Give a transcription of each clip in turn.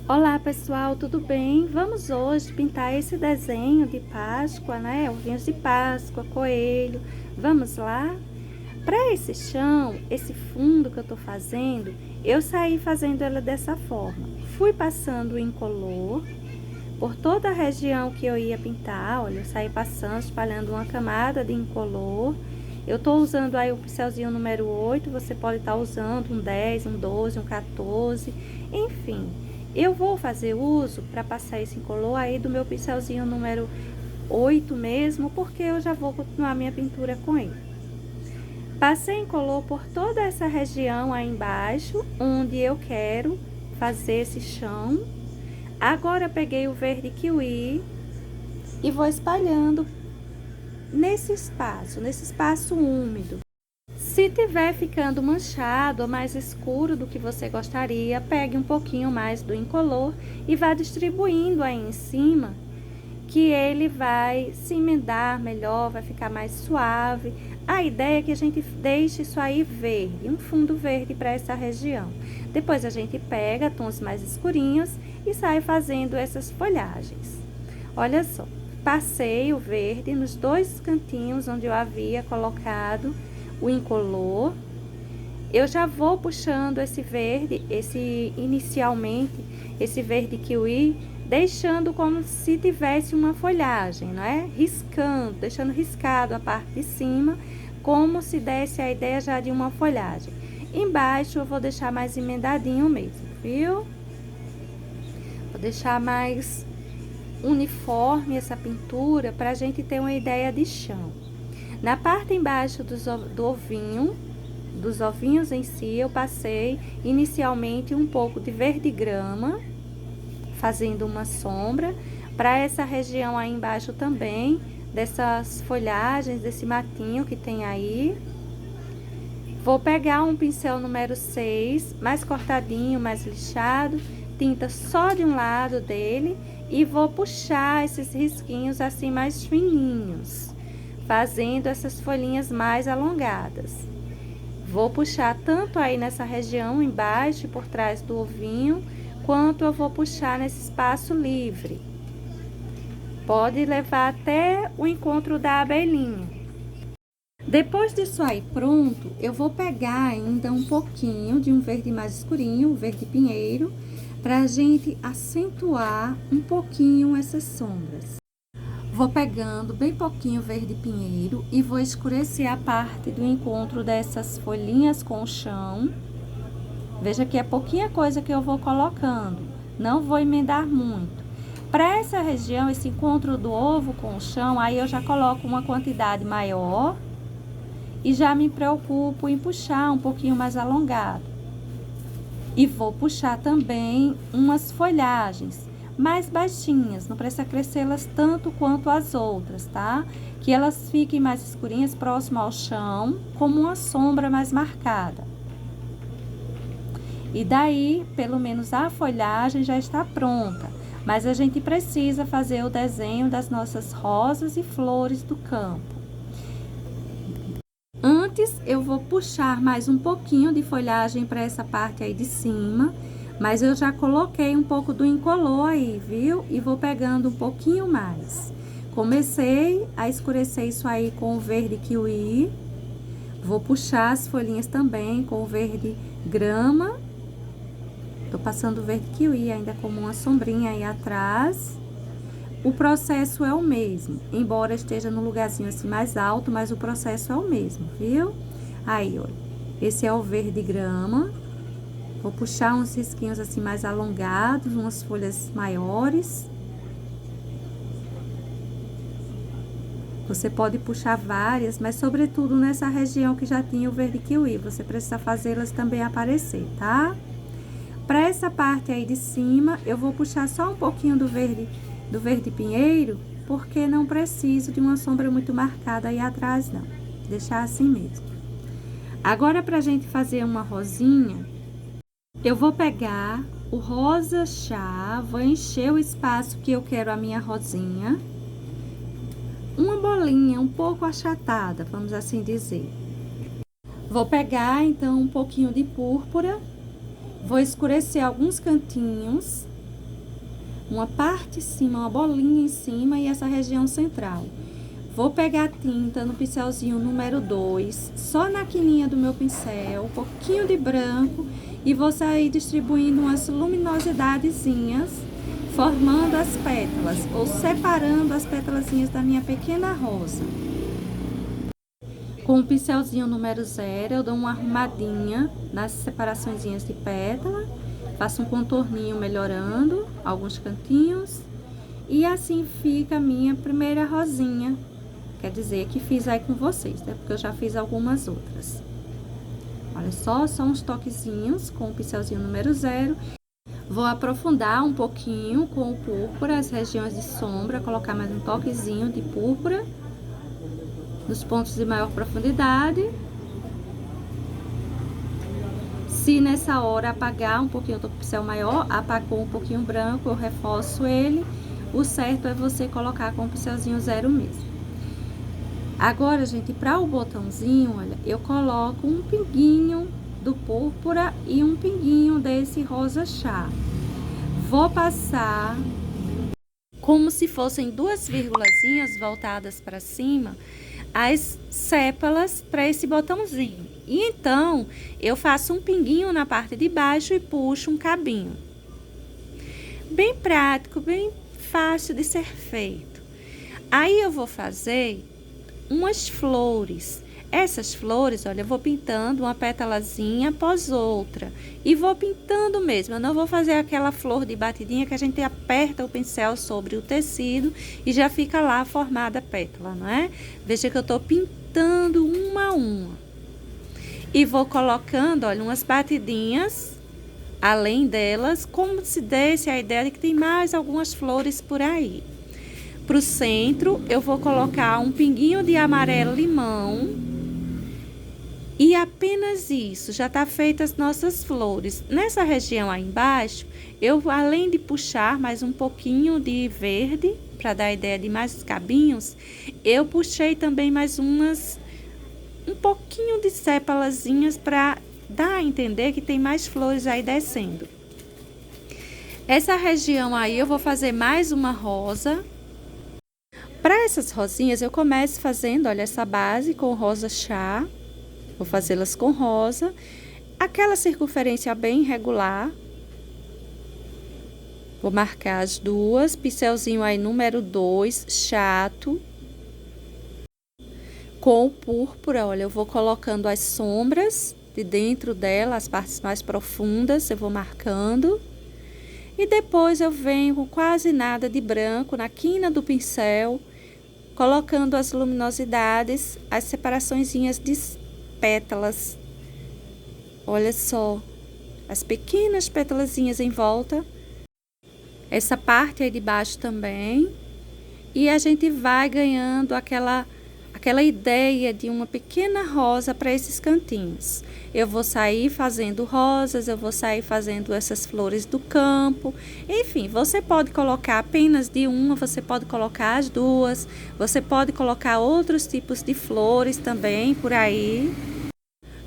Olá pessoal, tudo bem? Vamos hoje pintar esse desenho de Páscoa, né? Ovinhos de Páscoa, coelho. Vamos lá? Para esse chão, esse fundo que eu tô fazendo, eu saí fazendo ela dessa forma. Fui passando o incolor por toda a região que eu ia pintar. Olha, eu saí passando, espalhando uma camada de incolor. Eu tô usando aí o pincelzinho número 8, você pode estar usando um 10, um 12, um 14, enfim. Eu vou fazer uso para passar esse incolor aí do meu pincelzinho número 8 mesmo, porque eu já vou continuar minha pintura com ele. Passei incolor por toda essa região aí embaixo, onde eu quero fazer esse chão. Agora, peguei o verde kiwi e vou espalhando nesse espaço úmido. Se tiver ficando manchado ou mais escuro do que você gostaria, pegue um pouquinho mais do incolor e vá distribuindo aí em cima, que ele vai se emendar melhor, vai ficar mais suave. A ideia é que a gente deixe isso aí verde, um fundo verde para essa região. Depois a gente pega tons mais escurinhos e sai fazendo essas folhagens. Olha só, passei o verde nos dois cantinhos onde eu havia colocado o incolor. Eu já vou puxando esse verde, inicialmente, esse verde kiwi, deixando como se tivesse uma folhagem, não é? Riscando, deixando riscado a parte de cima, como se desse a ideia já de uma folhagem. Embaixo eu vou deixar mais emendadinho mesmo, viu? Vou deixar mais uniforme essa pintura para a gente ter uma ideia de chão. Na parte embaixo dos ovinhos em si, eu passei inicialmente um pouco de verde grama, fazendo uma sombra. Para essa região aí embaixo também, dessas folhagens, desse matinho que tem aí. Vou pegar um pincel número 6, mais cortadinho, mais lixado, tinta só de um lado dele, e vou puxar esses risquinhos assim mais fininhos, fazendo essas folhinhas mais alongadas. Vou puxar tanto aí nessa região embaixo e por trás do ovinho, quanto eu vou puxar nesse espaço livre. Pode levar até o encontro da abelhinha. Depois disso aí pronto, eu vou pegar ainda um pouquinho de um verde mais escurinho, um verde pinheiro, pra gente acentuar um pouquinho essas sombras. Vou pegando bem pouquinho verde pinheiro e vou escurecer a parte do encontro dessas folhinhas com o chão. Veja que é pouquinha coisa que eu vou colocando, não vou emendar muito. Para essa região, esse encontro do ovo com o chão, aí eu já coloco uma quantidade maior e já me preocupo em puxar um pouquinho mais alongado. E vou puxar também umas folhagens mais baixinhas, não precisa crescê-las tanto quanto as outras, tá? Que elas fiquem mais escurinhas, próximo ao chão, como uma sombra mais marcada. E daí, pelo menos a folhagem já está pronta, mas a gente precisa fazer o desenho das nossas rosas e flores do campo. Antes, eu vou puxar mais um pouquinho de folhagem para essa parte aí de cima, mas eu já coloquei um pouco do incolor aí, viu? E vou pegando um pouquinho mais. Comecei a escurecer isso aí com o verde kiwi. Vou puxar as folhinhas também com o verde grama. Tô passando o verde kiwi ainda como uma sombrinha aí atrás. O processo é o mesmo, embora esteja no lugarzinho assim mais alto, mas o processo é o mesmo, viu? Aí, olha, esse é o verde grama. Vou puxar uns risquinhos assim mais alongados, umas folhas maiores. Você pode puxar várias, mas sobretudo nessa região que já tinha o verde kiwi, você precisa fazê-las também aparecer, tá? Para essa parte aí de cima, eu vou puxar só um pouquinho do verde pinheiro, porque não preciso de uma sombra muito marcada aí atrás, não. Deixar assim mesmo. Agora, pra gente fazer uma rosinha, eu vou pegar o rosa chá, vou encher o espaço que eu quero a minha rosinha. Uma bolinha um pouco achatada, vamos assim dizer. Vou pegar, então, um pouquinho de púrpura, vou escurecer alguns cantinhos uma parte em cima, uma bolinha em cima e essa região central. Vou pegar a tinta no pincelzinho número 2, só na quininha do meu pincel, um pouquinho de branco, e vou sair distribuindo umas luminosidadezinhas, formando as pétalas, ou separando as pétalazinhas da minha pequena rosa. Com o pincelzinho número 0, eu dou uma arrumadinha nas separaçõezinhas de pétala, faço um contorninho melhorando alguns cantinhos, e assim fica a minha primeira rosinha. Quer dizer que fiz aí com vocês, né? Porque eu já fiz algumas outras. Olha só, são uns toquezinhos com o pincelzinho número 0. Vou aprofundar um pouquinho com o púrpura, as regiões de sombra, colocar mais um toquezinho de púrpura nos pontos de maior profundidade. Se nessa hora apagar um pouquinho, eu tô com o pincel maior, apagou um pouquinho branco, eu reforço ele. O certo é você colocar com o pincelzinho 0 mesmo. Agora, gente, para o botãozinho, olha, eu coloco um pinguinho do púrpura e um pinguinho desse rosa chá. Vou passar como se fossem duas vírgulazinhas voltadas para cima, as sépalas para esse botãozinho. E então, eu faço um pinguinho na parte de baixo e puxo um cabinho. Bem prático, bem fácil de ser feito. Aí eu vou fazer umas flores. Essas flores, olha, eu vou pintando uma pétalazinha após outra. E vou pintando mesmo. Eu não vou fazer aquela flor de batidinha que a gente aperta o pincel sobre o tecido e já fica lá formada a pétala, não é? Veja que eu tô pintando uma a uma. E vou colocando, olha, umas batidinhas além delas, como se desse a ideia de que tem mais algumas flores por aí. Para o centro, eu vou colocar um pinguinho de amarelo limão. E apenas isso, já tá feitas as nossas flores. Nessa região aí embaixo, eu, além de puxar mais um pouquinho de verde, para dar a ideia de mais cabinhos, eu puxei também mais um pouquinho de sépalazinhas para dar a entender que tem mais flores aí descendo. Essa região aí eu vou fazer mais uma rosa. Para essas rosinhas, eu começo fazendo, olha, essa base com rosa chá. Vou fazê-las com rosa. Aquela circunferência bem irregular. Vou marcar as duas. Pincelzinho aí número 2, chato. Com o púrpura, olha, eu vou colocando as sombras de dentro dela, as partes mais profundas, eu vou marcando. E depois eu venho com quase nada de branco na quina do pincel, colocando as luminosidades, as separaçõezinhas de pétalas. Olha só, as pequenas pétalazinhas em volta. Essa parte aí de baixo também. E a gente vai ganhando aquela ideia de uma pequena rosa para esses cantinhos. Eu vou sair fazendo rosas, eu vou sair fazendo essas flores do campo. Enfim, você pode colocar apenas de uma, você pode colocar as duas, você pode colocar outros tipos de flores também por aí.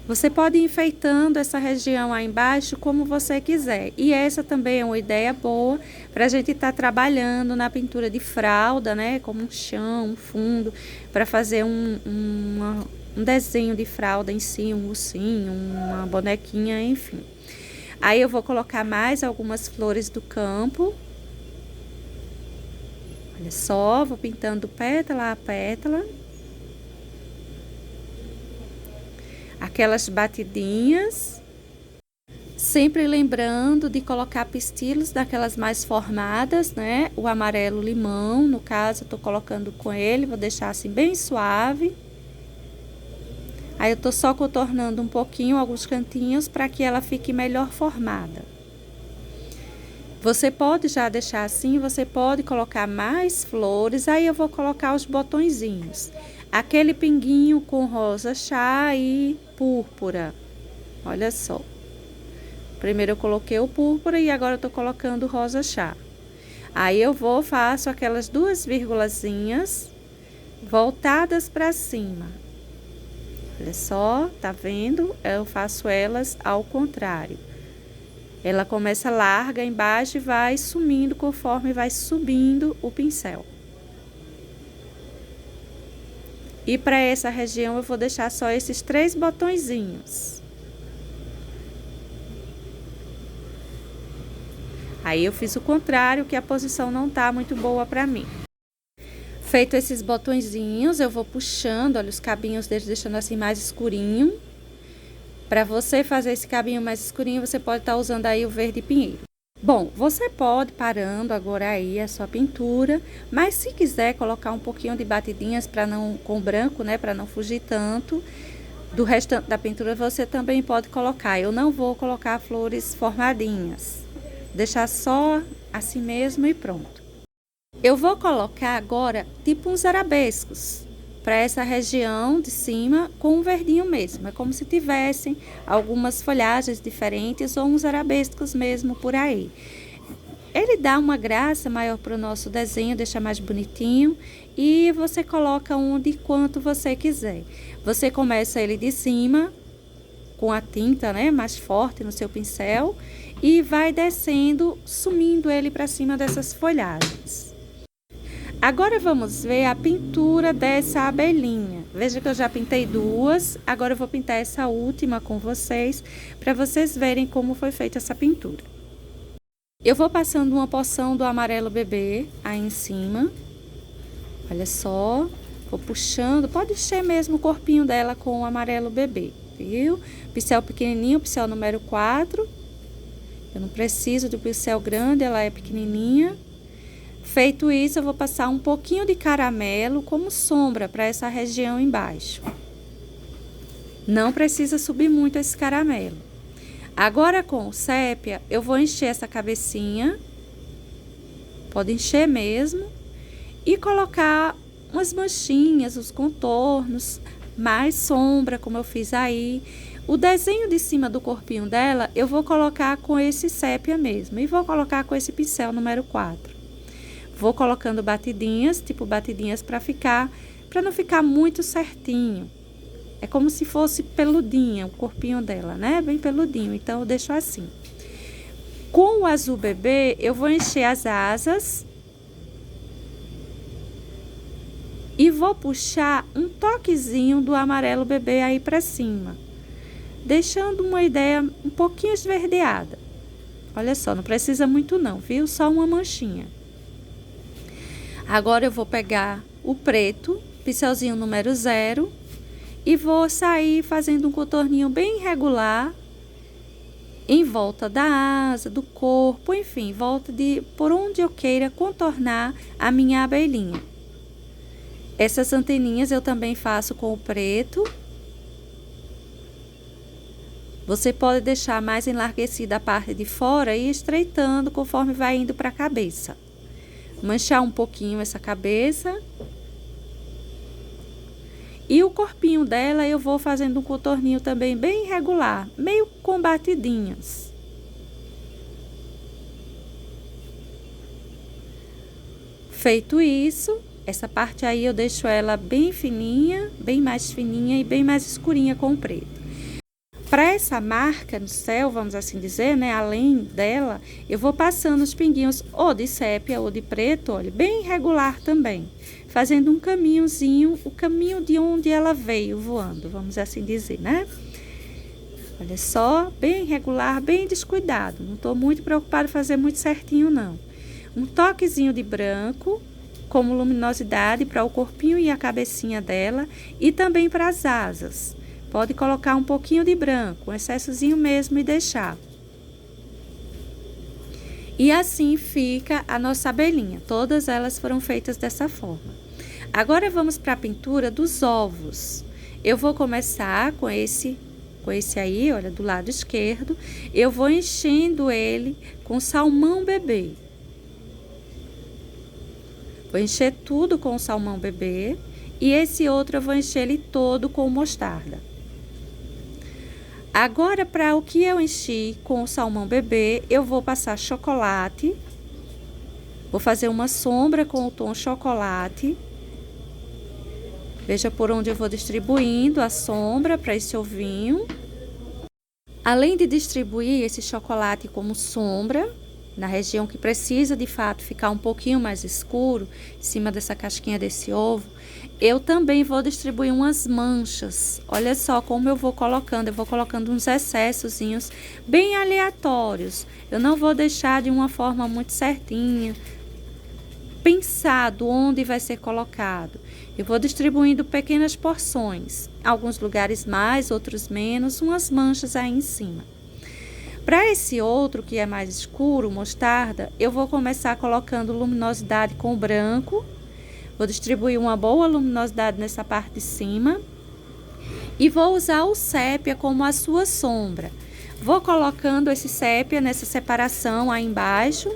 Você pode ir enfeitando essa região aí embaixo como você quiser. E essa também é uma ideia boa para a gente estar trabalhando na pintura de fralda, né? Como um chão, um fundo, para fazer um desenho de fralda em si, um ursinho, uma bonequinha, enfim. Aí eu vou colocar mais algumas flores do campo. Olha só, vou pintando pétala a pétala. Aquelas batidinhas, sempre lembrando de colocar pistilos daquelas mais formadas, né? O amarelo limão, no caso, eu tô colocando com ele, vou deixar assim bem suave. Aí eu tô só contornando um pouquinho alguns cantinhos para que ela fique melhor formada. Você pode já deixar assim, você pode colocar mais flores, aí eu vou colocar os botõezinhos. Aquele pinguinho com rosa chá e púrpura. Olha só. Primeiro eu coloquei o púrpura e agora eu tô colocando o rosa chá. Aí eu faço aquelas duas vírgulazinhas voltadas para cima. Olha só, tá vendo? Eu faço elas ao contrário. Ela começa larga embaixo e vai sumindo conforme vai subindo o pincel. E para essa região eu vou deixar só esses 3 botõezinhos. Aí eu fiz o contrário, que a posição não tá muito boa para mim. Feito esses botõezinhos, eu vou puxando, olha, os cabinhos deles, deixando assim mais escurinho. Para você fazer esse cabinho mais escurinho, você pode estar usando aí o verde pinheiro. Bom, você pode parando agora aí a sua pintura, mas se quiser colocar um pouquinho de batidinhas para não, com branco, né, para não fugir tanto do restante da pintura, você também pode colocar. Eu não vou colocar flores formadinhas, deixar só assim mesmo e pronto. Eu vou colocar agora tipo uns arabescos para essa região de cima com um verdinho mesmo. É como se tivessem algumas folhagens diferentes ou uns arabescos mesmo por aí. Ele dá uma graça maior para o nosso desenho, deixa mais bonitinho, e você coloca onde e quanto você quiser. Você começa ele de cima com a tinta, né, mais forte no seu pincel e vai descendo, sumindo ele para cima dessas folhagens. Agora vamos ver a pintura dessa abelhinha. Veja que eu já pintei 2, agora eu vou pintar essa última com vocês, para vocês verem como foi feita essa pintura. Eu vou passando uma porção do amarelo bebê aí em cima. Olha só, vou puxando, pode encher mesmo o corpinho dela com o amarelo bebê, viu? Pincel pequenininho, pincel número 4. Eu não preciso de pincel grande, ela é pequenininha. Feito isso, eu vou passar um pouquinho de caramelo como sombra para essa região embaixo. Não precisa subir muito esse caramelo. Agora, com o sépia, eu vou encher essa cabecinha. Pode encher mesmo. E colocar umas manchinhas, os contornos, mais sombra, como eu fiz aí. O desenho de cima do corpinho dela, eu vou colocar com esse sépia mesmo. E vou colocar com esse pincel número 4. Vou colocando batidinhas, tipo batidinhas para não ficar muito certinho. É como se fosse peludinha o corpinho dela, né? Bem peludinho, então eu deixo assim. Com o azul bebê, eu vou encher as asas. E vou puxar um toquezinho do amarelo bebê aí para cima. Deixando uma ideia um pouquinho esverdeada. Olha só, não precisa muito não, viu? Só uma manchinha. Agora eu vou pegar o preto, pincelzinho número 0, e vou sair fazendo um contorninho bem regular em volta da asa, do corpo, enfim, volta por onde eu queira contornar a minha abelhinha. Essas anteninhas eu também faço com o preto. Você pode deixar mais enlarguecida a parte de fora e estreitando conforme vai indo para a cabeça. Manchar um pouquinho essa cabeça. E o corpinho dela eu vou fazendo um contorninho também bem irregular, meio com batidinhas. Feito isso, essa parte aí eu deixo ela bem fininha, bem mais fininha e bem mais escurinha com o preto. Para essa marca no céu, vamos assim dizer, né, além dela, eu vou passando os pinguinhos ou de sépia ou de preto, olha, bem irregular também. Fazendo um caminhozinho, o caminho de onde ela veio voando, vamos assim dizer, né? Olha só, bem irregular, bem descuidado. Não estou muito preocupada em fazer muito certinho, não. Um toquezinho de branco, como luminosidade para o corpinho e a cabecinha dela e também para as asas. Pode colocar um pouquinho de branco, um excessozinho mesmo e deixar. E assim fica a nossa abelhinha. Todas elas foram feitas dessa forma. Agora vamos para a pintura dos ovos. Eu vou começar com esse aí, olha, do lado esquerdo. Eu vou enchendo ele com salmão bebê. Vou encher tudo com salmão bebê. E esse outro eu vou encher ele todo com mostarda. Agora, para o que eu enchi com o salmão bebê, eu vou passar chocolate. Vou fazer uma sombra com o tom chocolate. Veja por onde eu vou distribuindo a sombra para esse ovinho. Além de distribuir esse chocolate como sombra, na região que precisa de fato ficar um pouquinho mais escuro, em cima dessa casquinha desse ovo, eu também vou distribuir umas manchas. Olha só como eu vou colocando uns excessozinhos bem aleatórios. Eu não vou deixar de uma forma muito certinha, pensado onde vai ser colocado. Eu vou distribuindo pequenas porções, alguns lugares mais, outros menos, umas manchas aí em cima. Para esse outro que é mais escuro, mostarda, eu vou começar colocando luminosidade com o branco. Vou distribuir uma boa luminosidade nessa parte de cima. E vou usar o sépia como a sua sombra. Vou colocando esse sépia nessa separação aí embaixo,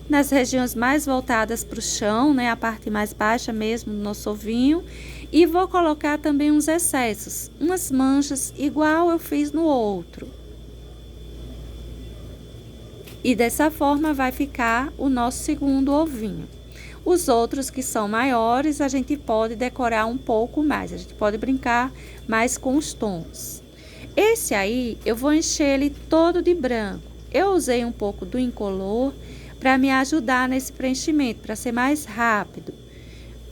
nas regiões mais voltadas para o chão, né? A parte mais baixa mesmo do nosso ovinho. E vou colocar também uns excessos, umas manchas, igual eu fiz no outro. E dessa forma vai ficar o nosso segundo ovinho. Os outros que são maiores, a gente pode decorar um pouco mais, a gente pode brincar mais com os tons. Esse aí, eu vou encher ele todo de branco. Eu usei um pouco do incolor para me ajudar nesse preenchimento, para ser mais rápido.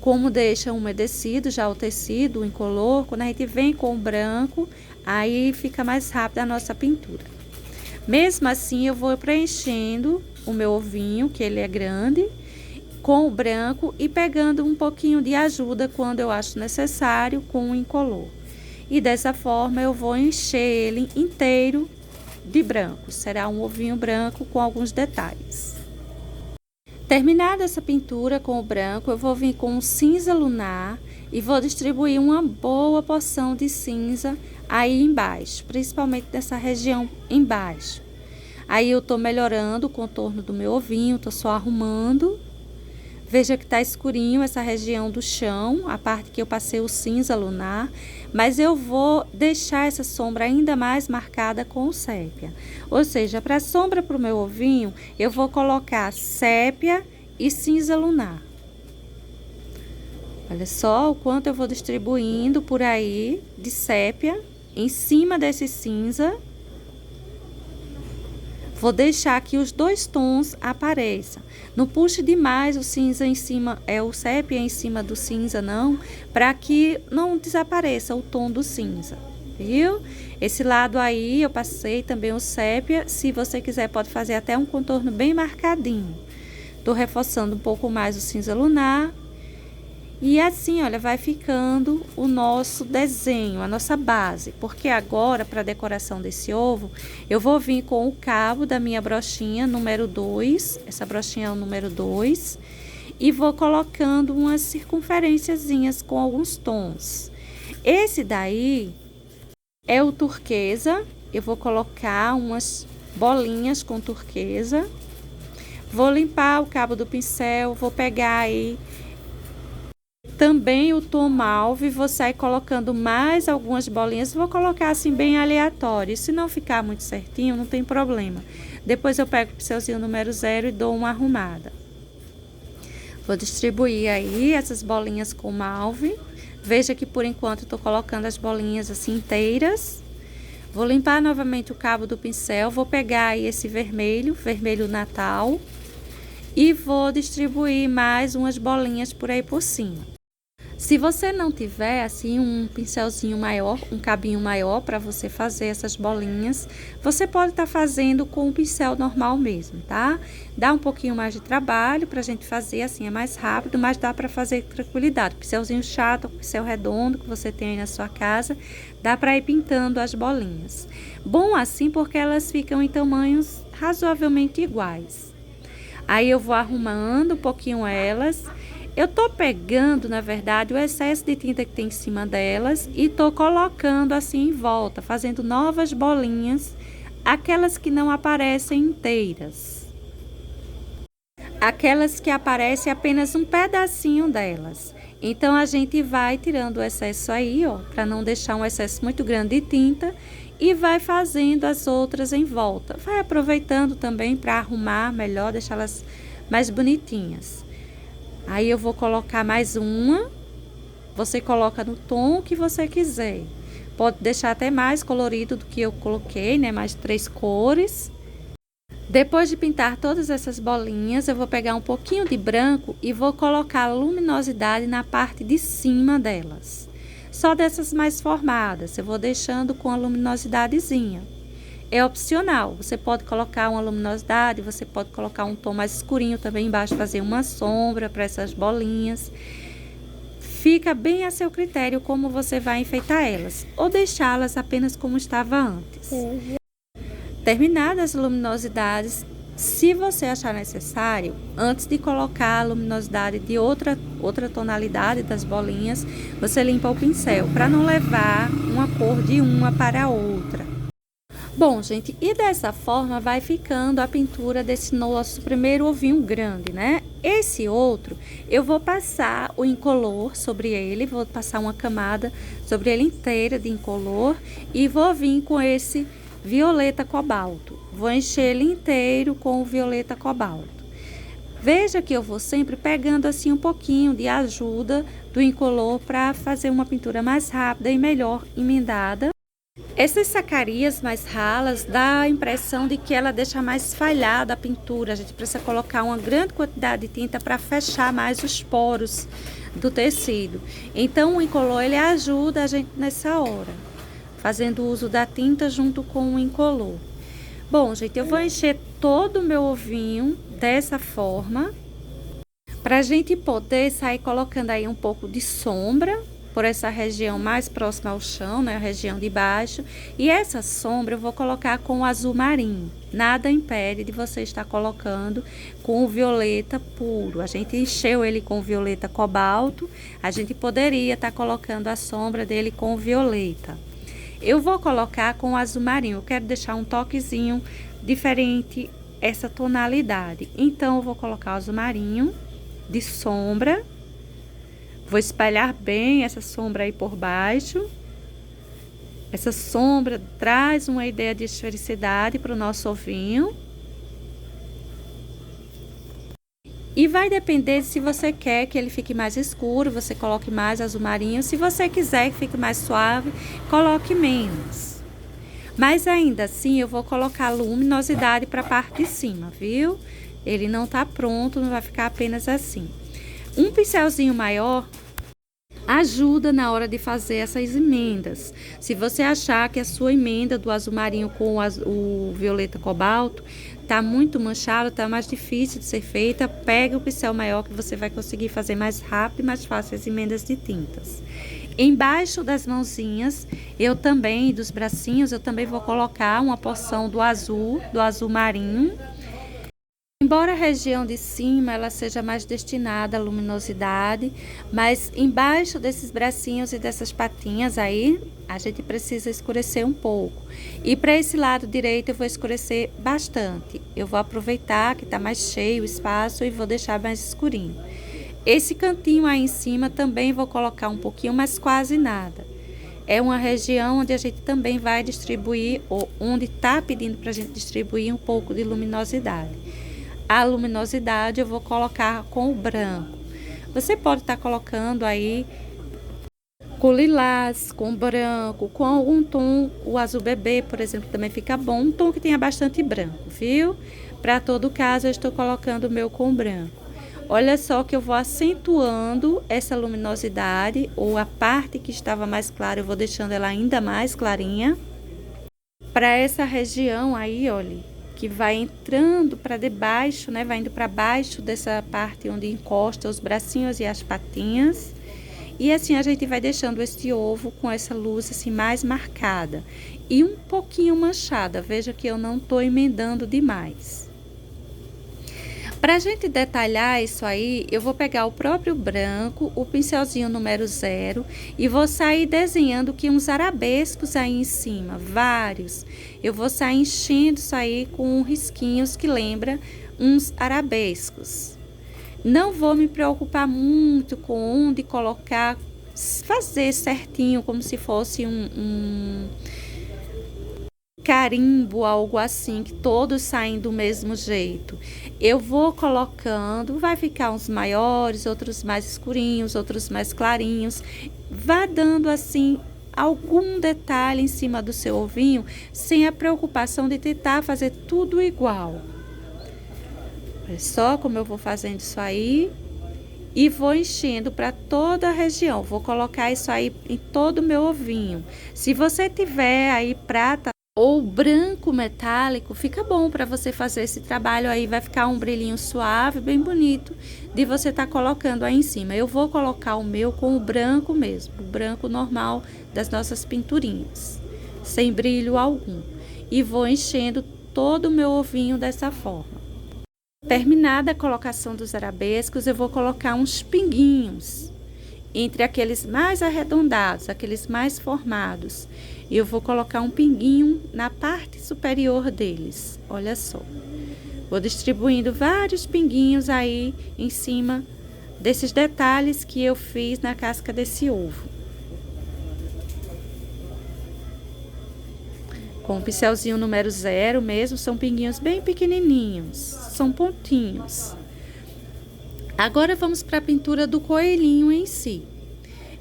Como deixa umedecido já o tecido, o incolor, quando a gente vem com o branco, aí fica mais rápido a nossa pintura. Mesmo assim, eu vou preenchendo o meu ovinho, que ele é grande, com o branco e pegando um pouquinho de ajuda quando eu acho necessário com o incolor. E dessa forma eu vou encher ele inteiro de branco. Será um ovinho branco com alguns detalhes. Terminada essa pintura com o branco, eu vou vir com o cinza lunar e vou distribuir uma boa porção de cinza aí embaixo, principalmente dessa região embaixo. Aí eu tô melhorando o contorno do meu ovinho, tô só arrumando. Veja que tá escurinho essa região do chão, a parte que eu passei o cinza lunar, mas eu vou deixar essa sombra ainda mais marcada com o sépia. Ou seja, para sombra pro meu ovinho, eu vou colocar sépia e cinza lunar. Olha só o quanto eu vou distribuindo por aí de sépia em cima desse cinza. Vou deixar que os dois tons apareçam. Não puxe demais o cinza em cima, o sépia em cima do cinza, não, para que não desapareça o tom do cinza, viu? Esse lado aí eu passei também o sépia. Se você quiser, pode fazer até um contorno bem marcadinho. Tô reforçando um pouco mais o cinza lunar. E assim, olha, vai ficando o nosso desenho, a nossa base. Porque agora, para a decoração desse ovo, eu vou vir com o cabo da minha brochinha número 2. Essa brochinha é o número 2. E vou colocando umas circunferenciazinhas com alguns tons. Esse daí é o turquesa. Eu vou colocar umas bolinhas com turquesa. Vou limpar o cabo do pincel, vou pegar aí também o tom mauve, vou sair colocando mais algumas bolinhas, vou colocar assim bem aleatório. Se não ficar muito certinho, não tem problema. Depois eu pego o pincelzinho número 0 e dou uma arrumada. Vou distribuir aí essas bolinhas com mauve. Veja que por enquanto eu tô colocando as bolinhas assim inteiras. Vou limpar novamente o cabo do pincel, vou pegar aí esse vermelho, vermelho Natal, e vou distribuir mais umas bolinhas por aí por cima. Se você não tiver assim um pincelzinho maior, um cabinho maior para você fazer essas bolinhas, você pode estar fazendo com o pincel normal mesmo, tá? Dá um pouquinho mais de trabalho pra gente fazer, assim é mais rápido, mas dá para fazer com tranquilidade. Pincelzinho chato, pincel redondo que você tem aí na sua casa, dá para ir pintando as bolinhas. Bom assim porque elas ficam em tamanhos razoavelmente iguais. Aí eu vou arrumando um pouquinho elas. Eu tô pegando, na verdade, o excesso de tinta que tem em cima delas e tô colocando assim em volta, fazendo novas bolinhas, aquelas que não aparecem inteiras. Aquelas que aparecem apenas um pedacinho delas. Então, a gente vai tirando o excesso aí, ó, para não deixar um excesso muito grande de tinta e vai fazendo as outras em volta. Vai aproveitando também para arrumar melhor, deixá-las mais bonitinhas. Aí eu vou colocar mais uma, você coloca no tom que você quiser. pode deixar até mais colorido do que eu coloquei, né? Mais 3 cores. Depois de pintar todas essas bolinhas, eu vou pegar um pouquinho de branco e vou colocar luminosidade na parte de cima delas. Só dessas mais formadas, eu vou deixando com a luminosidadezinha. É opcional, você pode colocar uma luminosidade, você pode colocar um tom mais escurinho também embaixo, fazer uma sombra para essas bolinhas. Fica bem a seu critério como você vai enfeitar elas, ou deixá-las apenas como estava antes. Terminadas as luminosidades, se você achar necessário, antes de colocar a luminosidade de outra tonalidade das bolinhas, você limpa o pincel para não levar uma cor de uma para a outra. Bom, gente, e dessa forma vai ficando a pintura desse nosso primeiro ovinho grande, né? Esse outro, eu vou passar o incolor sobre ele, vou passar uma camada sobre ele inteira de incolor e vou vir com esse violeta cobalto. Vou encher ele inteiro com o violeta cobalto. Veja que eu vou sempre pegando assim um pouquinho de ajuda do incolor para fazer uma pintura mais rápida e melhor emendada. Essas sacarias mais ralas dá a impressão de que ela deixa mais falhada a pintura. A gente precisa colocar uma grande quantidade de tinta para fechar mais os poros do tecido. Então o incolor ele ajuda a gente nessa hora, fazendo uso da tinta junto com o incolor. Bom, gente, eu vou encher todo o meu ovinho dessa forma, para a gente poder sair colocando aí um pouco de sombra por essa região mais próxima ao chão, né, a região de baixo. E essa sombra eu vou colocar com o azul marinho. Nada impede de você estar colocando com o violeta puro. A gente encheu ele com o violeta cobalto, a gente poderia estar colocando a sombra dele com o violeta. Eu vou colocar com o azul marinho, eu quero deixar um toquezinho diferente essa tonalidade. Então, eu vou colocar o azul marinho de sombra. Vou espalhar bem essa sombra aí por baixo. Essa sombra traz uma ideia de esfericidade para o nosso ovinho. E vai depender se você quer que ele fique mais escuro, você coloque mais azul marinho. Se você quiser que fique mais suave, coloque menos. Mas ainda assim, eu vou colocar luminosidade para a parte de cima, viu? Ele não tá pronto, não vai ficar apenas assim. Um pincelzinho maior ajuda na hora de fazer essas emendas. Se você achar que a sua emenda do azul marinho com o violeta cobalto tá muito manchado, tá mais difícil de ser feita, pega o pincel maior que você vai conseguir fazer mais rápido e mais fácil as emendas de tintas. Embaixo das mãozinhas, dos bracinhos, eu também vou colocar uma porção do azul marinho. Embora a região de cima ela seja mais destinada à luminosidade, mas embaixo desses bracinhos e dessas patinhas aí, a gente precisa escurecer um pouco. E para esse lado direito eu vou escurecer bastante. Eu vou aproveitar que está mais cheio o espaço e vou deixar mais escurinho. Esse cantinho aí em cima também vou colocar um pouquinho, mas quase nada. É uma região onde a gente também vai distribuir, ou onde está pedindo para a gente distribuir um pouco de luminosidade. A luminosidade eu vou colocar com o branco. Você pode estar colocando aí com lilás, com branco, com algum tom, o azul bebê, por exemplo, também fica bom. Um tom que tenha bastante branco, viu? Para todo caso, eu estou colocando o meu com branco. Olha só que eu vou acentuando essa luminosidade, ou a parte que estava mais clara, eu vou deixando ela ainda mais clarinha. Para essa região aí, olha, que vai entrando para debaixo, né? Vai indo para baixo dessa parte onde encosta os bracinhos e as patinhas. E assim a gente vai deixando esse ovo com essa luz assim mais marcada e um pouquinho manchada. Veja que eu não estou emendando demais. Para a gente detalhar isso aí, eu vou pegar o próprio branco, o pincelzinho número 0 e vou sair desenhando aqui uns arabescos aí em cima, vários. Eu vou sair enchendo isso aí com risquinhos que lembra uns arabescos. Não vou me preocupar muito com onde colocar, fazer certinho, como se fosse um carimbo, algo assim, que todos saem do mesmo jeito. Eu vou colocando, vai ficar uns maiores, outros mais escurinhos, outros mais clarinhos. Vá dando assim algum detalhe em cima do seu ovinho, sem a preocupação de tentar fazer tudo igual. Olha só como eu vou fazendo isso aí. E vou enchendo para toda a região. Vou colocar isso aí em todo o meu ovinho. Se você tiver aí prata ou branco metálico, fica bom para você fazer esse trabalho aí. Vai ficar um brilhinho suave, bem bonito, de você estar colocando aí em cima. Eu vou colocar o meu com o branco mesmo, o branco normal das nossas pinturinhas, sem brilho algum. E vou enchendo todo o meu ovinho dessa forma. Terminada a colocação dos arabescos, eu vou colocar uns pinguinhos entre aqueles mais arredondados, aqueles mais formados. E eu vou colocar um pinguinho na parte superior deles. Olha só. Vou distribuindo vários pinguinhos aí em cima desses detalhes que eu fiz na casca desse ovo. Com o pincelzinho número 0 mesmo, são pinguinhos bem pequenininhos, são pontinhos. Agora vamos para a pintura do coelhinho em si.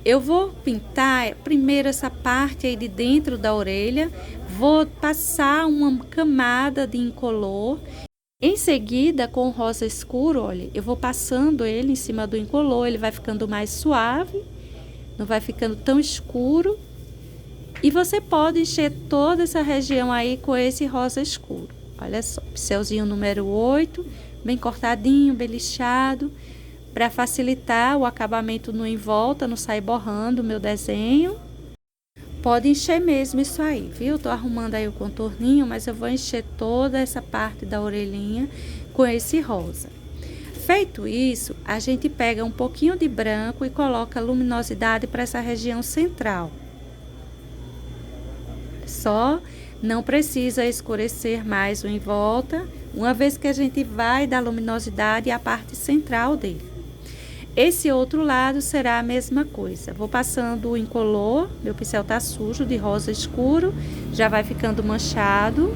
Eu vou pintar primeiro essa parte aí de dentro da orelha, vou passar uma camada de incolor. Em seguida, com o rosa escuro, olha, eu vou passando ele em cima do incolor, ele vai ficando mais suave, não vai ficando tão escuro. E você pode encher toda essa região aí com esse rosa escuro. Olha só, pincelzinho número 8, bem cortadinho, bem lixado, para facilitar o acabamento no em volta, não sair borrando o meu desenho. Pode encher mesmo isso aí, viu? Tô arrumando aí o contorninho, mas eu vou encher toda essa parte da orelhinha com esse rosa. Feito isso, a gente pega um pouquinho de branco e coloca luminosidade para essa região central. Só não precisa escurecer mais o em volta, uma vez que a gente vai dar luminosidade à parte central dele. Esse outro lado será a mesma coisa. Vou passando o incolor, meu pincel tá sujo de rosa escuro, já vai ficando manchado.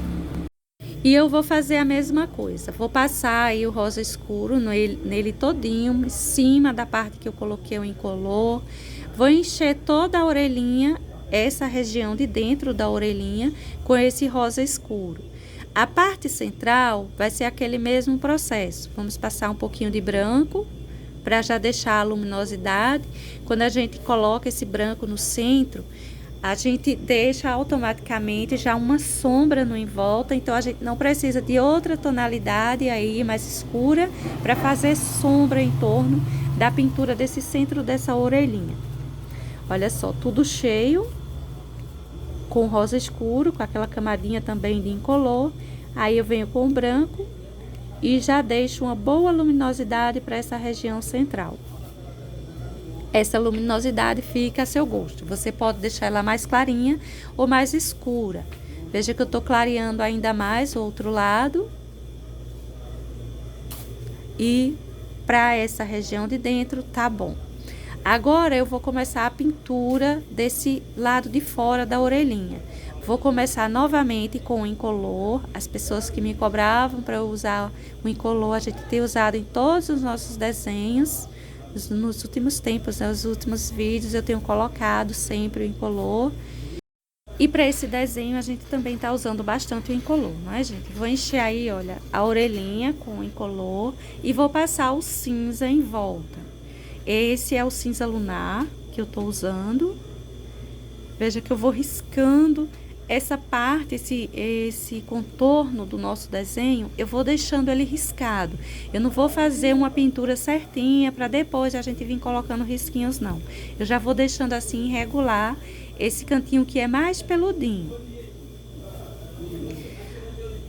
E eu vou fazer a mesma coisa. Vou passar aí o rosa escuro nele todinho, em cima da parte que eu coloquei o incolor. Vou encher toda a orelhinha, essa região de dentro da orelhinha, com esse rosa escuro. A parte central vai ser aquele mesmo processo. Vamos passar um pouquinho de branco para já deixar a luminosidade. Quando a gente coloca esse branco no centro, a gente deixa automaticamente já uma sombra no em volta, então a gente não precisa de outra tonalidade aí mais escura para fazer sombra em torno da pintura desse centro dessa orelhinha. Olha só, tudo cheio, com rosa escuro, com aquela camadinha também de incolor. Aí eu venho com o branco e já deixo uma boa luminosidade para essa região central. Essa luminosidade fica a seu gosto. Você pode deixar ela mais clarinha ou mais escura. Veja que eu tô clareando ainda mais o outro lado. E para essa região de dentro tá bom. Agora eu vou começar a pintura desse lado de fora da orelhinha. Vou começar novamente com o incolor. As pessoas que me cobravam para eu usar o incolor, a gente tem usado em todos os nossos desenhos. Nos últimos tempos, nos últimos vídeos, eu tenho colocado sempre o incolor. E para esse desenho, a gente também tá usando bastante o incolor, não é, gente? Vou encher aí, olha, a orelhinha com o incolor e vou passar o cinza em volta. Esse é o cinza lunar que eu tô usando. Veja que eu vou riscando essa parte, esse contorno do nosso desenho, eu vou deixando ele riscado. Eu não vou fazer uma pintura certinha para depois a gente vir colocando risquinhos, não. Eu já vou deixando assim irregular esse cantinho que é mais peludinho.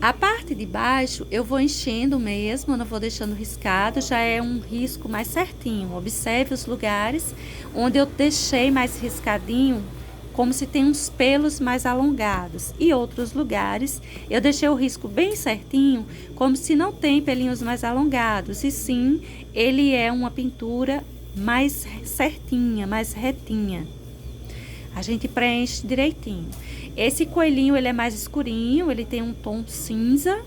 A parte de baixo eu vou enchendo mesmo, não vou deixando riscado, já é um risco mais certinho. Observe os lugares onde eu deixei mais riscadinho, como se tem uns pelos mais alongados. E outros lugares eu deixei o risco bem certinho, como se não tem pelinhos mais alongados. E sim, ele é uma pintura mais certinha, mais retinha. A gente preenche direitinho. Esse coelhinho, ele é mais escurinho, ele tem um tom cinza.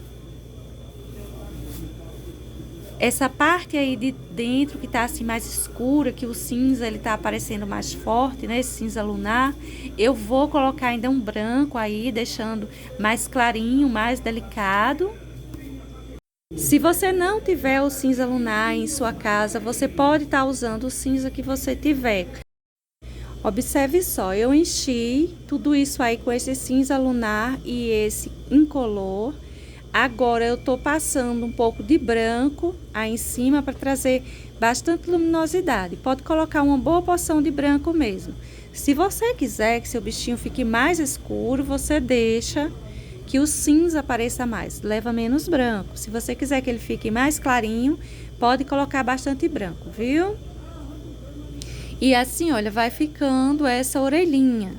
Essa parte aí de dentro que tá assim mais escura, que o cinza ele tá aparecendo mais forte, né? Esse cinza lunar, eu vou colocar ainda um branco aí, deixando mais clarinho, mais delicado. Se você não tiver o cinza lunar em sua casa, você pode estar usando o cinza que você tiver. Observe só, eu enchi tudo isso aí com esse cinza lunar e esse incolor. Agora eu tô passando um pouco de branco aí em cima para trazer bastante luminosidade. Pode colocar uma boa porção de branco mesmo. Se você quiser que seu bichinho fique mais escuro, você deixa que o cinza apareça mais, leva menos branco. Se você quiser que ele fique mais clarinho, pode colocar bastante branco, viu? E assim, olha, vai ficando essa orelhinha.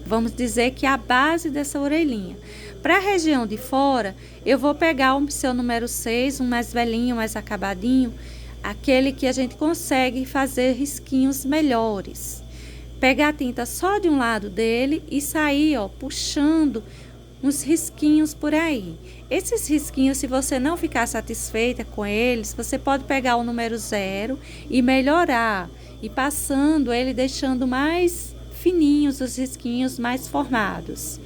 Vamos dizer que a base dessa orelhinha. Para a região de fora, eu vou pegar o pincel número 6, um mais velhinho, mais acabadinho, aquele que a gente consegue fazer risquinhos melhores. Pegar a tinta só de um lado dele e sair, ó, puxando uns risquinhos por aí. Esses risquinhos, se você não ficar satisfeita com eles, você pode pegar o número 0 e melhorar, e passando ele, deixando mais fininhos os risquinhos, mais formados.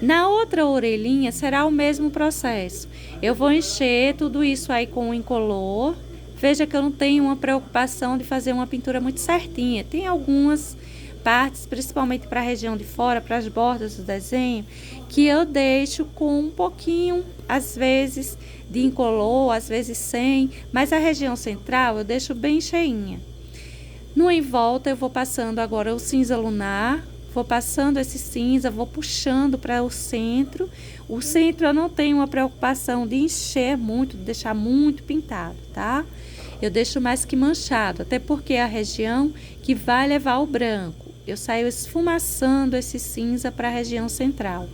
Na outra orelhinha será o mesmo processo. Eu vou encher tudo isso aí com o incolor. Veja que eu não tenho uma preocupação de fazer uma pintura muito certinha. Tem algumas partes, principalmente para a região de fora, para as bordas do desenho, que eu deixo com um pouquinho, às vezes, de incolor, às vezes sem, mas a região central eu deixo bem cheinha. No em volta eu vou passando agora o cinza lunar, vou passando esse cinza, vou puxando para o centro. O centro eu não tenho uma preocupação de encher muito, de deixar muito pintado, tá? Eu deixo mais que manchado, até porque é a região que vai levar o branco. Eu saio esfumaçando esse cinza para a região central.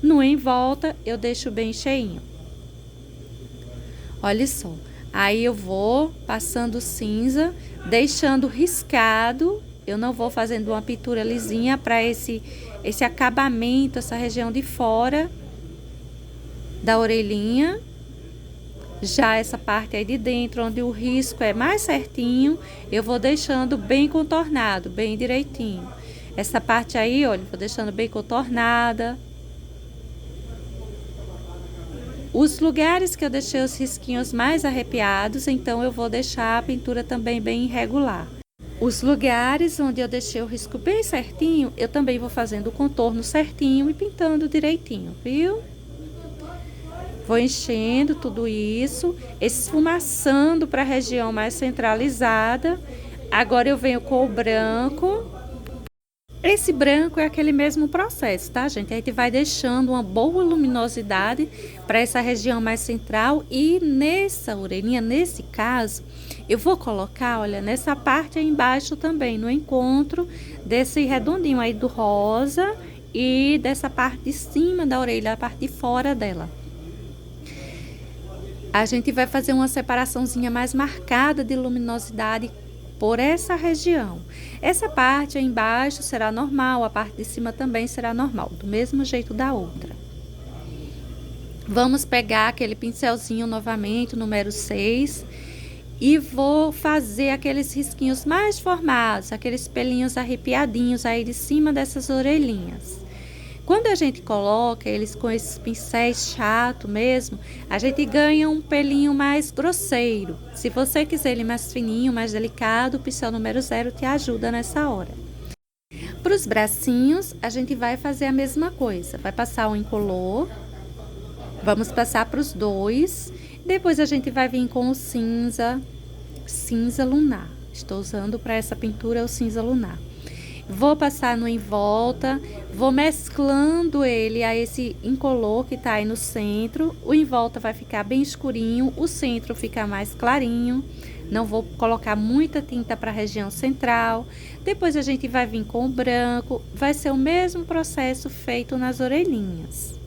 No em volta eu deixo bem cheinho. Olha só, aí eu vou passando cinza, deixando riscado. Eu não vou fazendo uma pintura lisinha para esse acabamento, essa região de fora da orelhinha. Já essa parte aí de dentro, onde o risco é mais certinho, eu vou deixando bem contornado, bem direitinho. Essa parte aí, olha, vou deixando bem contornada. Os lugares que eu deixei os risquinhos mais arrepiados, então eu vou deixar a pintura também bem irregular. Os lugares onde eu deixei o risco bem certinho, eu também vou fazendo o contorno certinho e pintando direitinho, viu? Vou enchendo tudo isso, esfumaçando para a região mais centralizada. Agora eu venho com o branco. Esse branco é aquele mesmo processo, tá, gente? A gente vai deixando uma boa luminosidade para essa região mais central. E nessa orelhinha, nesse caso, eu vou colocar, olha, nessa parte aí embaixo também, no encontro desse redondinho aí do rosa e dessa parte de cima da orelha, a parte de fora dela. A gente vai fazer uma separaçãozinha mais marcada de luminosidade por essa região. Essa parte aí embaixo será normal, a parte de cima também será normal, do mesmo jeito da outra. Vamos pegar aquele pincelzinho novamente, o número 6, e vou fazer aqueles risquinhos mais formados, aqueles pelinhos arrepiadinhos aí de cima dessas orelhinhas. Quando a gente coloca eles com esses pincéis chato mesmo, a gente ganha um pelinho mais grosseiro. Se você quiser ele mais fininho, mais delicado, o pincel número 0 te ajuda nessa hora. Para os bracinhos, a gente vai fazer a mesma coisa. Vai passar o incolor, vamos passar para os dois. Depois a gente vai vir com o cinza lunar. Estou usando para essa pintura o cinza lunar. Vou passar no em volta, vou mesclando ele a esse incolor que tá aí no centro. O em volta vai ficar bem escurinho, o centro fica mais clarinho. Não vou colocar muita tinta para a região central. Depois a gente vai vir com o branco. Vai ser o mesmo processo feito nas orelhinhas.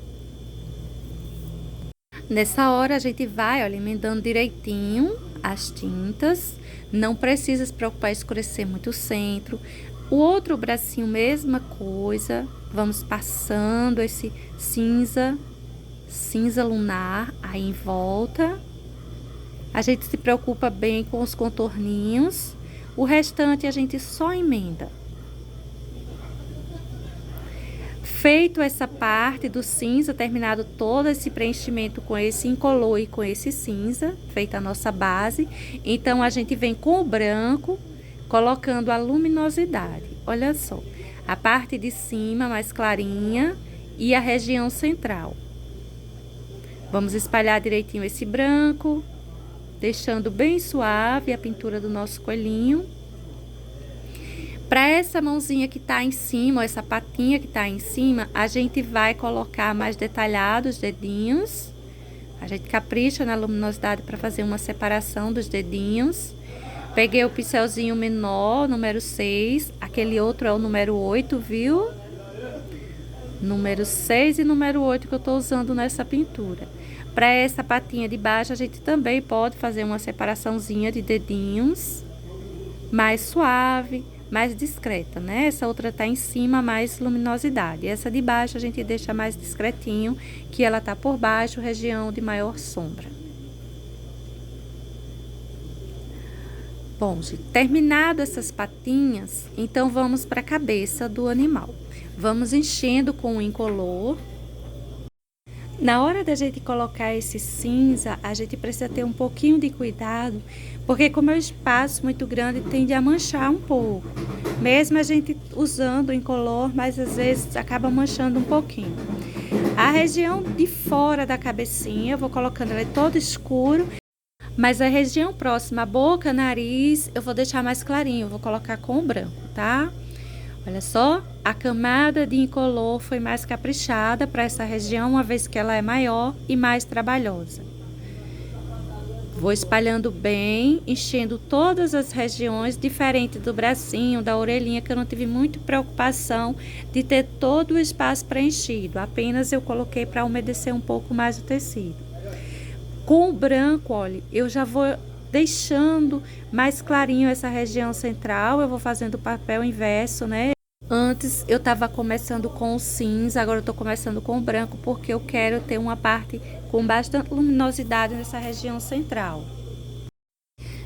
Nessa hora a gente vai, olha, emendando direitinho as tintas. Não precisa se preocupar em escurecer muito o centro. O outro bracinho, mesma coisa, vamos passando esse cinza lunar aí em volta. A gente se preocupa bem com os contorninhos, o restante a gente só emenda. Feito essa parte do cinza, terminado todo esse preenchimento com esse incolor e com esse cinza, feita a nossa base, então a gente vem com o branco, colocando a luminosidade. Olha só, a parte de cima mais clarinha e a região central. Vamos espalhar direitinho esse branco, deixando bem suave a pintura do nosso coelhinho. Para essa mãozinha que tá em cima, essa patinha que tá em cima, a gente vai colocar mais detalhado os dedinhos. A gente capricha na luminosidade para fazer uma separação dos dedinhos. Peguei o pincelzinho menor, número 6. Aquele outro é o número 8, viu? Número 6 e número 8 que eu tô usando nessa pintura. Para essa patinha de baixo, a gente também pode fazer uma separaçãozinha de dedinhos. Mais suave, mais discreta, né? Essa outra tá em cima, mais luminosidade. Essa de baixo a gente deixa mais discretinho, que ela tá por baixo, região de maior sombra. Bom, gente, terminado essas patinhas, então vamos para a cabeça do animal. Vamos enchendo com o incolor. Na hora da gente colocar esse cinza, a gente precisa ter um pouquinho de cuidado, porque como é um espaço muito grande, tende a manchar um pouco. Mesmo a gente usando o incolor, mas às vezes acaba manchando um pouquinho. A região de fora da cabecinha, eu vou colocando ela todo escuro, mas a região próxima, a boca, nariz, eu vou deixar mais clarinho, eu vou colocar com o branco, tá? Olha só, a camada de incolor foi mais caprichada para essa região, uma vez que ela é maior e mais trabalhosa. Vou espalhando bem, enchendo todas as regiões, diferente do bracinho, da orelhinha, que eu não tive muita preocupação de ter todo o espaço preenchido. Apenas eu coloquei para umedecer um pouco mais o tecido. Com o branco, olha, eu já vou deixando mais clarinho essa região central, eu vou fazendo o papel inverso, né? Antes eu tava começando com o cinza, agora eu tô começando com o branco, porque eu quero ter uma parte com bastante luminosidade nessa região central.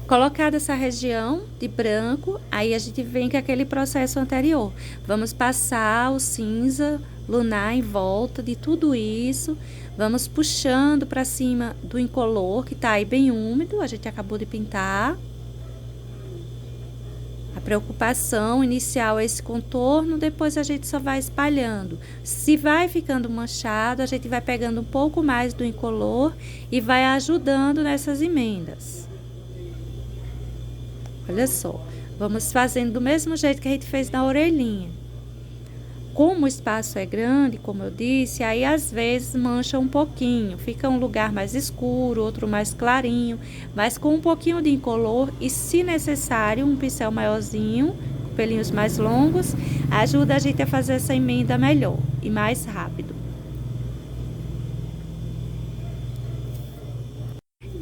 Colocada essa região de branco, aí a gente vem com aquele processo anterior. Vamos passar o cinza lunar em volta de tudo isso. Vamos puxando para cima do incolor, que tá aí bem úmido, a gente acabou de pintar. A preocupação inicial é esse contorno, depois a gente só vai espalhando. Se vai ficando manchado, a gente vai pegando um pouco mais do incolor e vai ajudando nessas emendas. Olha só, vamos fazendo do mesmo jeito que a gente fez na orelhinha. Como o espaço é grande, como eu disse, aí às vezes mancha um pouquinho, fica um lugar mais escuro, outro mais clarinho, mas com um pouquinho de incolor e, se necessário, um pincel maiorzinho, pelinhos mais longos, ajuda a gente a fazer essa emenda melhor e mais rápido.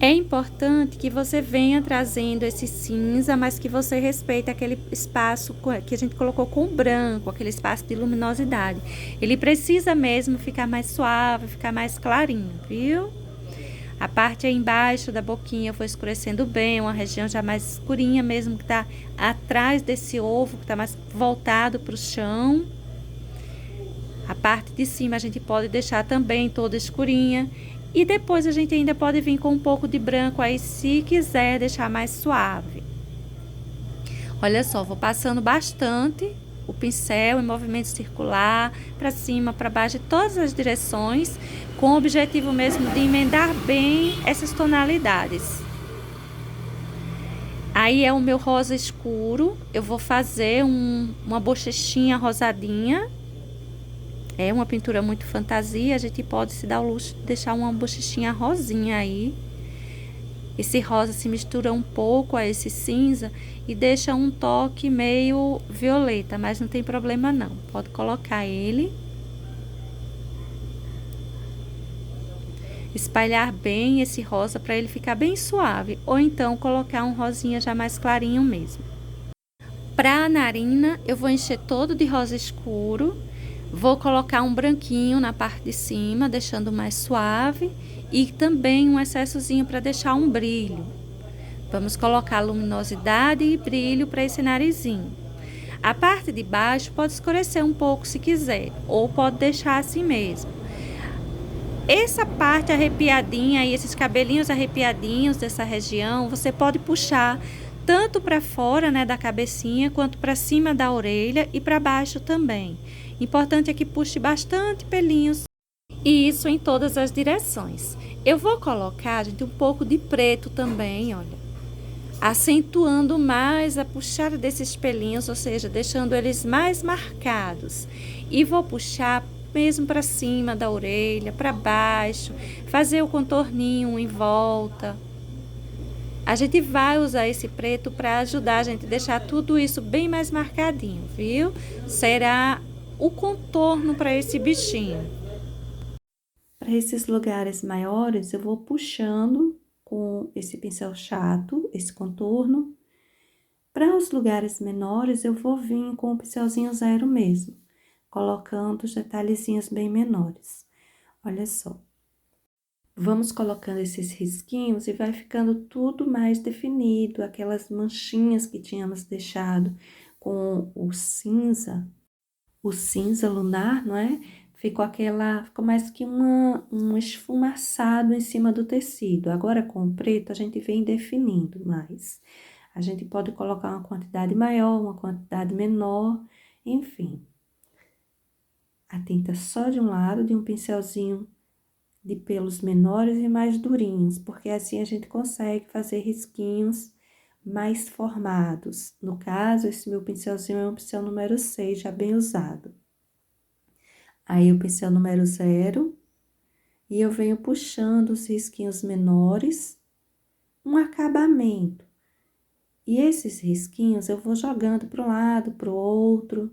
É importante que você venha trazendo esse cinza, mas que você respeite aquele espaço que a gente colocou com o branco, aquele espaço de luminosidade. Ele precisa mesmo ficar mais suave, ficar mais clarinho, viu? A parte aí embaixo da boquinha foi escurecendo bem, uma região já mais escurinha mesmo, que tá atrás desse ovo, que tá mais voltado para o chão. A parte de cima a gente pode deixar também toda escurinha. E depois a gente ainda pode vir com um pouco de branco aí, se quiser deixar mais suave. Olha só, vou passando bastante o pincel em movimento circular, para cima, para baixo, de todas as direções, com o objetivo mesmo de emendar bem essas tonalidades. Aí é o meu rosa escuro, eu vou fazer uma bochechinha rosadinha. É uma pintura muito fantasia, a gente pode se dar o luxo de deixar uma bochechinha rosinha aí. Esse rosa se mistura um pouco a esse cinza e deixa um toque meio violeta, mas não tem problema não. Pode colocar ele. Espalhar bem esse rosa para ele ficar bem suave, ou então colocar um rosinha já mais clarinho mesmo. Para a narina, eu vou encher todo de rosa escuro. Vou colocar um branquinho na parte de cima, deixando mais suave, e também um excessozinho para deixar um brilho. Vamos colocar luminosidade e brilho para esse narizinho. A parte de baixo pode escurecer um pouco se quiser, ou pode deixar assim mesmo. Essa parte arrepiadinha e esses cabelinhos arrepiadinhos dessa região, você pode puxar tanto para fora, né, da cabecinha, quanto para cima da orelha e para baixo também. Importante é que puxe bastante pelinhos, e isso em todas as direções. Eu vou colocar, gente, um pouco de preto também, olha, acentuando mais a puxada desses pelinhos, ou seja, deixando eles mais marcados. E vou puxar mesmo para cima da orelha, para baixo, fazer o contorninho em volta. A gente vai usar esse preto para ajudar a gente a deixar tudo isso bem mais marcadinho, viu? Será o contorno para esse bichinho. Para esses lugares maiores, eu vou puxando com esse pincel chato, esse contorno. Para os lugares menores, eu vou vir com o pincelzinho zero mesmo, colocando os detalhezinhos bem menores. Olha só. Vamos colocando esses risquinhos e vai ficando tudo mais definido, aquelas manchinhas que tínhamos deixado com o cinza lunar, não é? Ficou mais que um esfumaçado em cima do tecido. Agora, com o preto, a gente vem definindo mais. A gente pode colocar uma quantidade maior, uma quantidade menor, enfim. A tinta só de um lado, de um pincelzinho de pelos menores e mais durinhos, porque assim a gente consegue fazer risquinhos mais formados. No caso, esse meu pincelzinho é um pincel número 6, já bem usado. Aí, o pincel número 0, e eu venho puxando os risquinhos menores, um acabamento. E esses risquinhos eu vou jogando para um lado, para o outro,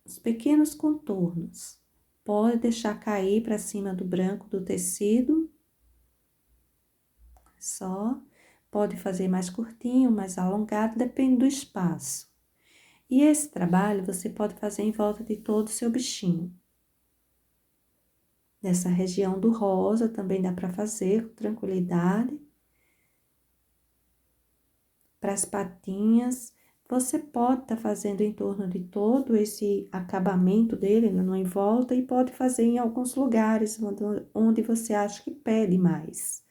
os pequenos contornos. Pode deixar cair para cima do branco do tecido, só. Pode fazer mais curtinho, mais alongado, depende do espaço. E esse trabalho você pode fazer em volta de todo o seu bichinho. Nessa região do rosa também dá para fazer com tranquilidade. Para as patinhas, você pode estar fazendo em torno de todo esse acabamento dele, no em volta, e pode fazer em alguns lugares onde você acha que pede mais.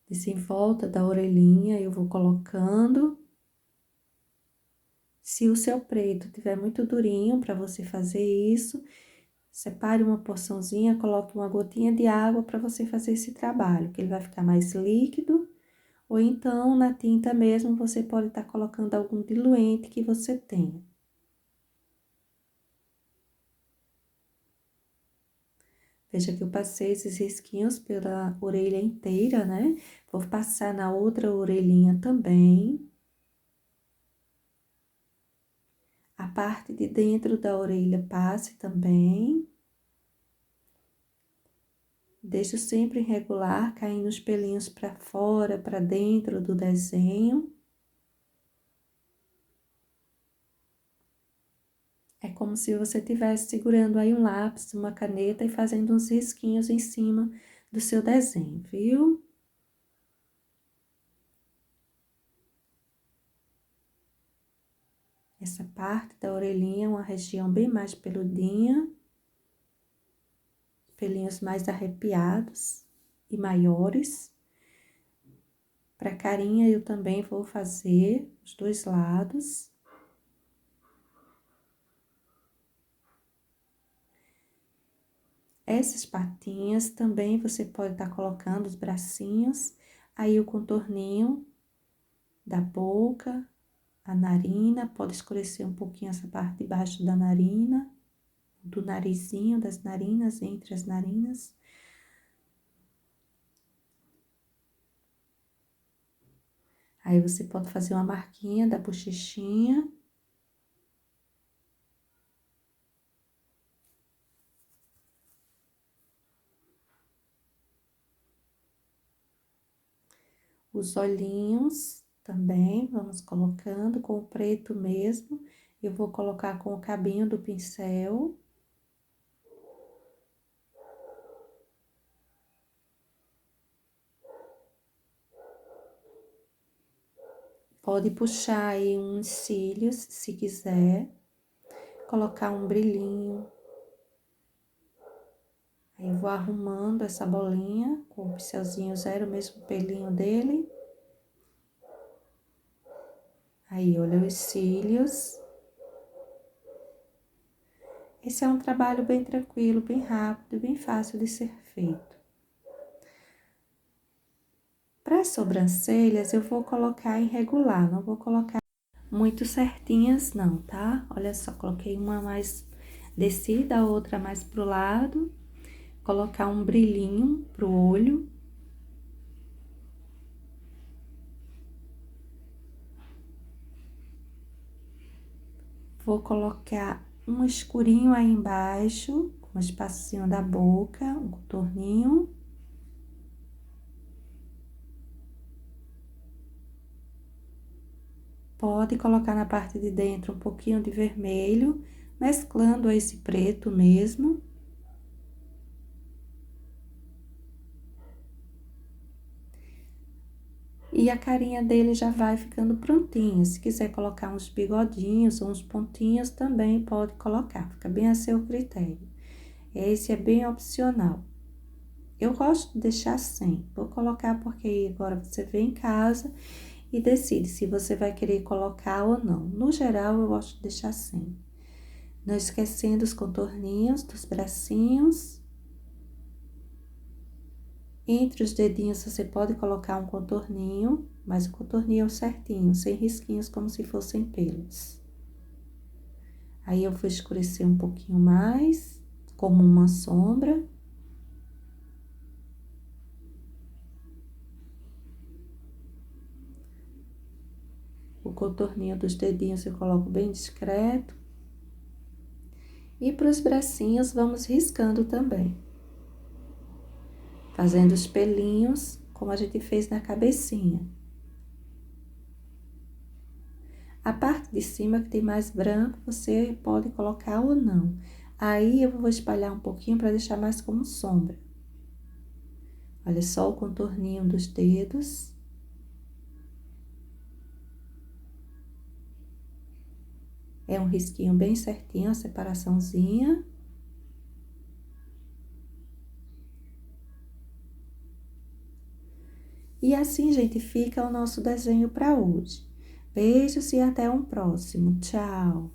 Desse em volta da orelhinha, eu vou colocando. Se o seu preto tiver muito durinho para você fazer isso, separe uma porçãozinha, coloque uma gotinha de água para você fazer esse trabalho, que ele vai ficar mais líquido. Ou então, na tinta mesmo, você pode estar colocando algum diluente que você tenha. Veja que eu passei esses risquinhos pela orelha inteira, né? Vou passar na outra orelhinha também. A parte de dentro da orelha passe também. Deixo sempre irregular, caindo os pelinhos para fora, para dentro do desenho. É como se você estivesse segurando aí um lápis, uma caneta e fazendo uns risquinhos em cima do seu desenho, viu? Essa parte da orelhinha é uma região bem mais peludinha, pelinhos mais arrepiados e maiores. Para carinha eu também vou fazer os dois lados. Essas patinhas também você pode estar colocando os bracinhos, aí o contorninho da boca, a narina, pode escurecer um pouquinho essa parte de baixo da narina, do narizinho, das narinas, entre as narinas. Aí, você pode fazer uma marquinha da bochechinha. Os olhinhos também, vamos colocando com o preto mesmo. Eu vou colocar com o cabinho do pincel. Pode puxar aí uns cílios, se quiser. Colocar um brilhinho. Aí eu vou arrumando essa bolinha com o pincelzinho zero, o mesmo pelinho dele. Aí, olha os cílios. Esse é um trabalho bem tranquilo, bem rápido, bem fácil de ser feito. Para as sobrancelhas, eu vou colocar irregular, não vou colocar muito certinhas não, tá? Olha só, coloquei uma mais descida, a outra mais pro lado. Colocar um brilhinho pro olho. Vou colocar um escurinho aí embaixo, com um espacinho da boca, um contorninho. Pode colocar na parte de dentro um pouquinho de vermelho, mesclando esse preto mesmo. E a carinha dele já vai ficando prontinha. Se quiser colocar uns bigodinhos ou uns pontinhos, também pode colocar. Fica bem a seu critério. Esse é bem opcional. Eu gosto de deixar sem. Vou colocar porque agora você vem em casa e decide se você vai querer colocar ou não. No geral, eu gosto de deixar sem. Não esquecendo os contorninhos dos bracinhos. Entre os dedinhos você pode colocar um contorninho, mas o contorninho certinho, sem risquinhos, como se fossem pelos. Aí eu vou escurecer um pouquinho mais, como uma sombra. O contorninho dos dedinhos eu coloco bem discreto. E para os bracinhos, vamos riscando também. Fazendo os pelinhos, como a gente fez na cabecinha. A parte de cima que tem mais branco, você pode colocar ou não. Aí, eu vou espalhar um pouquinho para deixar mais como sombra. Olha só o contorninho dos dedos. É um risquinho bem certinho, a separaçãozinha. E assim, gente, fica o nosso desenho para hoje. Beijos e até um próximo. Tchau!